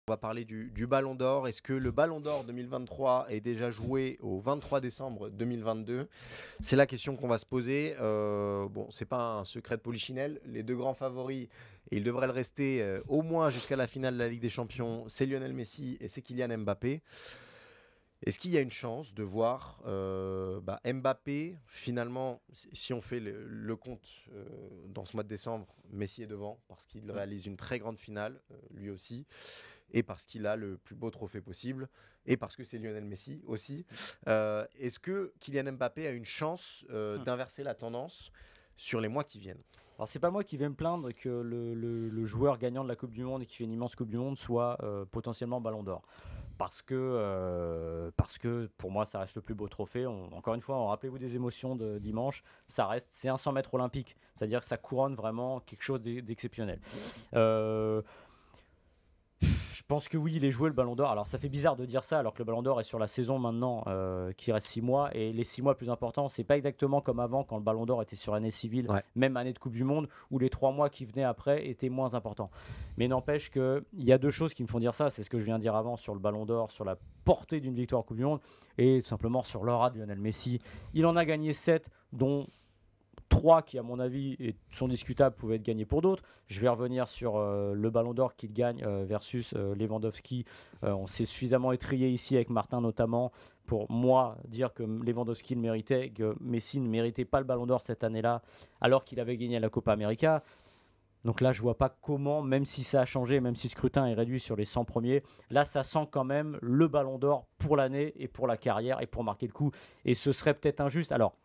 On va parler du Ballon d'Or. Est-ce que le Ballon d'Or 2023 est déjà joué au 23 décembre 2022? C'est la question qu'on va se poser. Bon, c'est pas un secret de polichinelle. Les deux grands favoris, et ils devraient le rester au moins jusqu'à la finale de la Ligue des Champions, c'est Lionel Messi et c'est Kylian Mbappé. Est-ce qu'il y a une chance de voir Mbappé, finalement, si on fait le compte dans ce mois de décembre, Messi est devant parce qu'il réalise une très grande finale, lui aussi, et parce qu'il a le plus beau trophée possible, et parce que c'est Lionel Messi aussi. Est-ce que Kylian Mbappé a une chance d'inverser la tendance sur les mois qui viennent? Alors c'est pas moi qui vais me plaindre que le joueur gagnant de la Coupe du Monde et qui fait une immense Coupe du Monde soit potentiellement Ballon d'Or. Parce que pour moi ça reste le plus beau trophée. Encore une fois, rappelez-vous des émotions de dimanche, c'est un 100 mètres olympique. C'est-à-dire que ça couronne vraiment quelque chose d'exceptionnel. Je pense que oui, il est joué le Ballon d'Or. Alors ça fait bizarre de dire ça alors que le Ballon d'Or est sur la saison maintenant qui reste 6 mois. Et les 6 mois plus importants, c'est pas exactement comme avant quand le Ballon d'Or était sur année civile, Ouais. même année de Coupe du Monde, où les 3 mois qui venaient après étaient moins importants. Mais n'empêche qu'il y a deux choses qui me font dire ça. C'est ce que je viens de dire avant sur le Ballon d'Or, sur la portée d'une victoire en Coupe du Monde et tout simplement sur l'aura de Lionel Messi. Il en a gagné 7, dont 3 qui, à mon avis, sont discutables, pouvaient être gagnés pour d'autres. Je vais revenir sur le Ballon d'Or qu'il gagne versus Lewandowski. On s'est suffisamment étrié ici avec Martin notamment pour moi dire que Lewandowski le méritait, que Messi ne méritait pas le Ballon d'Or cette année-là alors qu'il avait gagné la Copa América. Donc là, je vois pas comment, même si ça a changé, même si le scrutin est réduit sur les 100 premiers, là, ça sent quand même le Ballon d'Or pour l'année et pour la carrière et pour marquer le coup. Et ce serait peut-être injuste. Alors,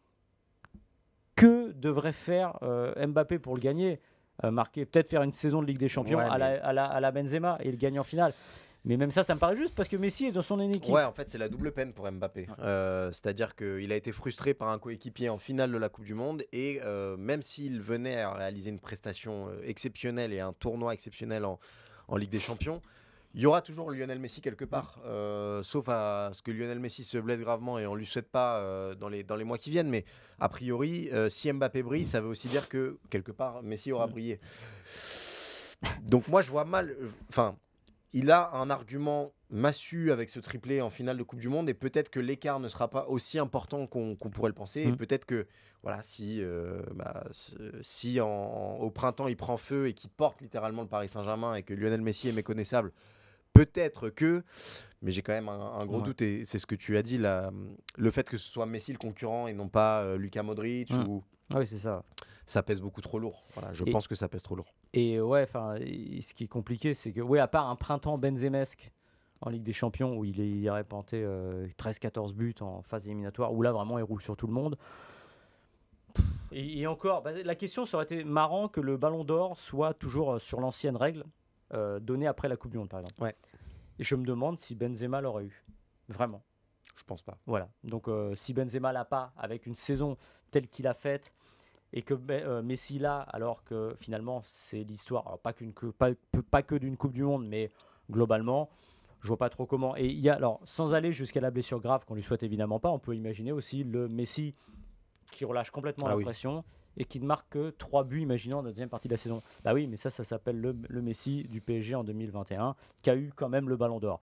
que devrait faire Mbappé pour le gagner? Marquer, peut-être faire une saison de Ligue des Champions Ouais, mais à la Benzema et le gagner en finale. Mais même ça me paraît juste parce que Messi est dans son équipe. Ouais, en fait, c'est la double peine pour Mbappé. C'est-à-dire qu'il a été frustré par un coéquipier en finale de la Coupe du Monde et même s'il venait à réaliser une prestation exceptionnelle et un tournoi exceptionnel en Ligue des Champions, il y aura toujours Lionel Messi quelque part. Sauf à ce que Lionel Messi se blesse gravement et on ne lui souhaite pas dans les mois qui viennent. Mais a priori, si Mbappé brille, ça veut aussi dire que quelque part, Messi aura brillé. Donc moi, je vois mal. Enfin, il a un argument massu avec ce triplé en finale de Coupe du Monde et peut-être que l'écart ne sera pas aussi important qu'on pourrait le penser. Et peut-être que voilà, si au printemps il prend feu et qu'il porte littéralement le Paris Saint-Germain et que Lionel Messi est méconnaissable, peut-être que, mais j'ai quand même un gros Ouais. doute et c'est ce que tu as dit là, le fait que ce soit Messi le concurrent et non pas Luka Modric ou Oui, c'est ça. ça pèse beaucoup trop lourd. Voilà, je Et- pense que ça pèse trop lourd. Et ouais, enfin, ce qui est compliqué, c'est que, ouais, à part un printemps benzemesque en Ligue des Champions où il aurait planté 13-14 buts en phase éliminatoire, où là vraiment il roule sur tout le monde. Et encore, la question, ça aurait été marrant que le Ballon d'Or soit toujours sur l'ancienne règle donnée après la Coupe du Monde, par exemple. Ouais. Et je me demande si Benzema l'aurait eu. Vraiment. Je pense pas. Voilà. Donc si Benzema l'a pas, avec une saison telle qu'il a faite, et que Messi l'a, alors que finalement c'est l'histoire, alors pas que d'une Coupe du Monde, mais globalement, je vois pas trop comment. Et il y a, alors, sans aller jusqu'à la blessure grave qu'on lui souhaite évidemment pas, on peut imaginer aussi le Messi qui relâche complètement Ah la oui. pression et qui ne marque que 3 buts, imaginons, dans la deuxième partie de la saison. Bah oui, mais ça s'appelle le Messi du PSG en 2021, qui a eu quand même le Ballon d'Or.